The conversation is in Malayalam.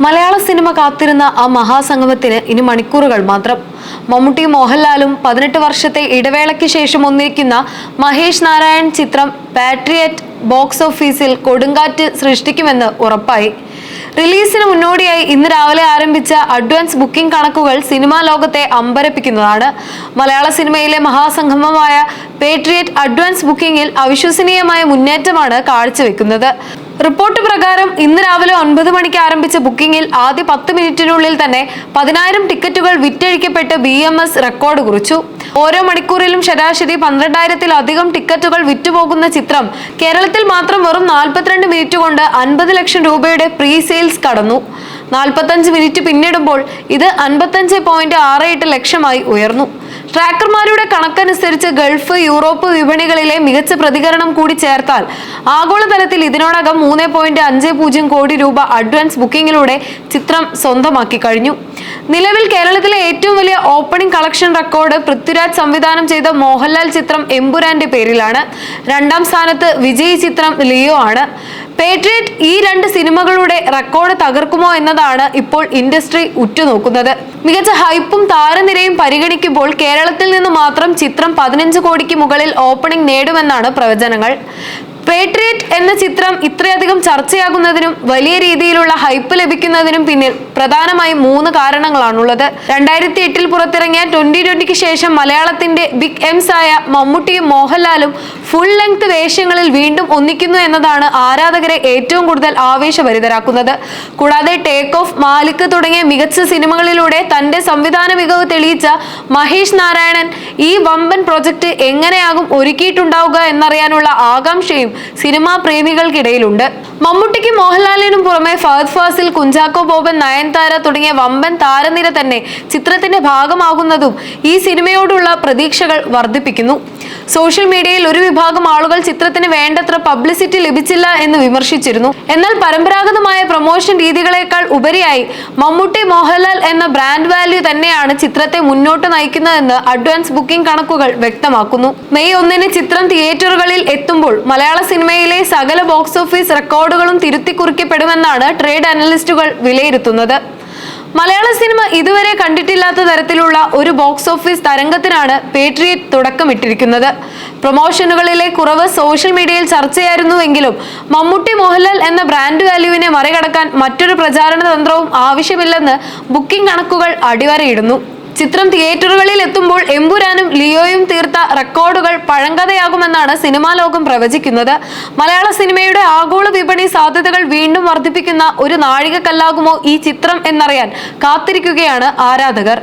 മലയാള സിനിമ കാത്തിരുന്ന ആ മഹാസംഗമത്തിന് ഇനി മണിക്കൂറുകൾ മാത്രം. മമ്മൂട്ടിയും മോഹൻലാലും 18 വർഷത്തെ ഇടവേളയ്ക്ക് ശേഷം ഒന്നിരിക്കുന്ന മഹേഷ് നാരായൺ ചിത്രം പാട്രിയറ്റ് ബോക്സ് ഓഫീസിൽ കൊടുങ്കാറ്റ് സൃഷ്ടിക്കുമെന്ന് ഉറപ്പായി. റിലീസിന് മുന്നോടിയായി ഇന്ന് രാവിലെ ആരംഭിച്ച അഡ്വാൻസ് ബുക്കിംഗ് കണക്കുകൾ സിനിമാ ലോകത്തെ അമ്പരപ്പിക്കുന്നതാണ്. മലയാള സിനിമയിലെ മഹാസംഗമമായ പാട്രിയറ്റ് അഡ്വാൻസ് ബുക്കിംഗിൽ അവിശ്വസനീയമായ മുന്നേറ്റമാണ് കാഴ്ചവെക്കുന്നത്. റിപ്പോർട്ട് പ്രകാരം ഇന്ന് രാവിലെ 9 മണിക്ക് ആരംഭിച്ച ബുക്കിംഗിൽ ആദ്യ 10 മിനിറ്റിനുള്ളിൽ തന്നെ 10,000 ടിക്കറ്റുകൾ വിറ്റഴിക്കപ്പെട്ട് BMS റെക്കോർഡ് കുറിച്ചു. ഓരോ മണിക്കൂറിലും ശരാശരി 12,000-ത്തിലധികം ടിക്കറ്റുകൾ വിറ്റുപോകുന്ന ചിത്രം കേരളത്തിൽ മാത്രം വെറും 42 മിനിറ്റ് കൊണ്ട് 50 ലക്ഷം രൂപയുടെ പ്രീ സെയിൽസ് കടന്നു. 45 മിനിറ്റ് പിന്നിടുമ്പോൾ ഇത് 55.68 ലക്ഷമായി ഉയർന്നു. ട്രാക്കർമാരുടെ കണക്കനുസരിച്ച് ഗൾഫ്, യൂറോപ്പ് വിപണികളിലെ മികച്ച പ്രതികരണം കൂടി ചേർത്താൽ ആഗോളതലത്തിൽ ഇതിനോടകം 3.50 കോടി രൂപ അഡ്വാൻസ് ബുക്കിംഗിലൂടെ ചിത്രം സ്വന്തമാക്കി കഴിഞ്ഞു. നിലവിൽ കേരളത്തിലെ ഏറ്റവും വലിയ ഓപ്പണിംഗ് കളക്ഷൻ റെക്കോർഡ് പൃഥ്വിരാജ് സംവിധാനം ചെയ്ത മോഹൻലാൽ ചിത്രം എമ്പുരാന്റെ പേരിലാണ്. 2ാം സ്ഥാനത്ത് വിജയ് ചിത്രം ലിയോ ആണ്. പാട്രിയറ്റ് ഈ 2 സിനിമകളുടെ റെക്കോർഡ് തകർക്കുമോ എന്നതാണ് ഇപ്പോൾ ഇൻഡസ്ട്രി ഉറ്റുനോക്കുന്നത്. മികച്ച ഹൈപ്പും താരനിരയും പരിഗണിക്കുമ്പോൾ കേരളത്തിൽ നിന്ന് മാത്രം ചിത്രം 15 കോടിക്ക് മുകളിൽ ഓപ്പണിംഗ് നേടുമെന്നാണ് പ്രവചനങ്ങൾ. പാട്രിയറ്റ് എന്ന ചിത്രം ഇത്രയധികം ചർച്ചയാകുന്നതിനും വലിയ രീതിയിലുള്ള ഹൈപ്പ് ലഭിക്കുന്നതിനും പിന്നിൽ പ്രധാനമായും 3 കാരണങ്ങളാണുള്ളത്. 2008 പുറത്തിറങ്ങിയ 2020ക്ക് ശേഷം മലയാളത്തിന്റെ ബിഗ് എംസ് ആയ മമ്മൂട്ടിയും മോഹൻലാലും ഫുൾ ലെങ്ത് വേഷങ്ങളിൽ വീണ്ടും ഒന്നിക്കുന്നു എന്നതാണ് ആരാധകരെ ഏറ്റവും കൂടുതൽ ആവേശഭരിതരാക്കുന്നത്. കൂടാതെ ടേക്ക് ഓഫ്, മാലിക് തുടങ്ങിയ മികച്ച സിനിമകളിലൂടെ തന്റെ സംവിധാന മികവ് തെളിയിച്ച മഹേഷ് നാരായണൻ ഈ വമ്പൻ പ്രൊജക്ട് എങ്ങനെയാകും ഒരുക്കിയിട്ടുണ്ടാവുക എന്നറിയാനുള്ള ആകാംക്ഷയും സിനിമാ പ്രേമികൾക്കിടയിലുണ്ട്. മമ്മൂട്ടിക്കും മോഹൻലാലിനും പുറമെ ഫഹദ് ഫാസിൽ, കുഞ്ചാക്കോ ബോബൻ, നയൻതാര തുടങ്ങിയ വമ്പൻ താരനിര തന്നെ ചിത്രത്തിന്റെ ഭാഗമാകുന്നതും ഈ സിനിമയോടുള്ള പ്രതീക്ഷകൾ വർദ്ധിപ്പിക്കുന്നു. സോഷ്യൽ മീഡിയയിൽ ഒരു വിഭാഗം ആളുകൾ ചിത്രത്തിന് വേണ്ടത്ര പബ്ലിസിറ്റി ലഭിച്ചില്ല എന്ന് വിമർശിച്ചിരുന്നു. എന്നാൽ പരമ്പരാഗതമായ പ്രൊമോഷൻ രീതികളെക്കാൾ ഉപരിയായി മമ്മൂട്ടി, മോഹൻലാൽ എന്ന ബ്രാൻഡ് വാല്യൂ തന്നെയാണ് ചിത്രത്തെ മുന്നോട്ട് നയിക്കുന്നതെന്ന് അഡ്വാൻസ് ബുക്കിംഗ് കണക്കുകൾ വ്യക്തമാക്കുന്നു. മെയ് 1 ചിത്രം തിയേറ്ററുകളിൽ എത്തുമ്പോൾ മലയാള സിനിമയിലെ സകല ബോക്സ് ഓഫീസ് റെക്കോർഡുകളും തിരുത്തി കുറിക്കപ്പെടുമെന്നാണ് ട്രേഡ് അനലിസ്റ്റുകൾ വിലയിരുത്തുന്നത്. മലയാള സിനിമ ഇതുവരെ കണ്ടിട്ടില്ലാത്ത തരത്തിലുള്ള ഒരു ബോക്സ് ഓഫീസ് തരംഗത്തിനാണ് പാട്രിയറ്റ് തുടക്കമിട്ടിരിക്കുന്നത്. പ്രൊമോഷനുകളിലെ കുറവ് സോഷ്യൽ മീഡിയയിൽ ചർച്ചയായിരുന്നുവെങ്കിലും മമ്മൂട്ടി, മോഹൻലാൽ എന്ന ബ്രാൻഡ് വാല്യൂവിനെ മറികടക്കാൻ മറ്റൊരു പ്രചാരണ തന്ത്രവും ആവശ്യമില്ലെന്ന് ബുക്കിംഗ് കണക്കുകൾ അടിവരയിടുന്നു. ചിത്രം തിയേറ്ററുകളിൽ എത്തുമ്പോൾ എമ്പുരാനും ലിയോയും തീർത്ത റെക്കോർഡുകൾ പഴങ്കഥയാകുമെന്നാണ് സിനിമാ ലോകം പ്രവചിക്കുന്നത്. മലയാള സിനിമയുടെ ആഗോള വിപണി സാധ്യതകൾ വീണ്ടും വർദ്ധിപ്പിക്കുന്ന ഒരു നാഴികക്കല്ലാകുമോ ഈ ചിത്രം എന്നറിയാൻ കാത്തിരിക്കുകയാണ് ആരാധകർ.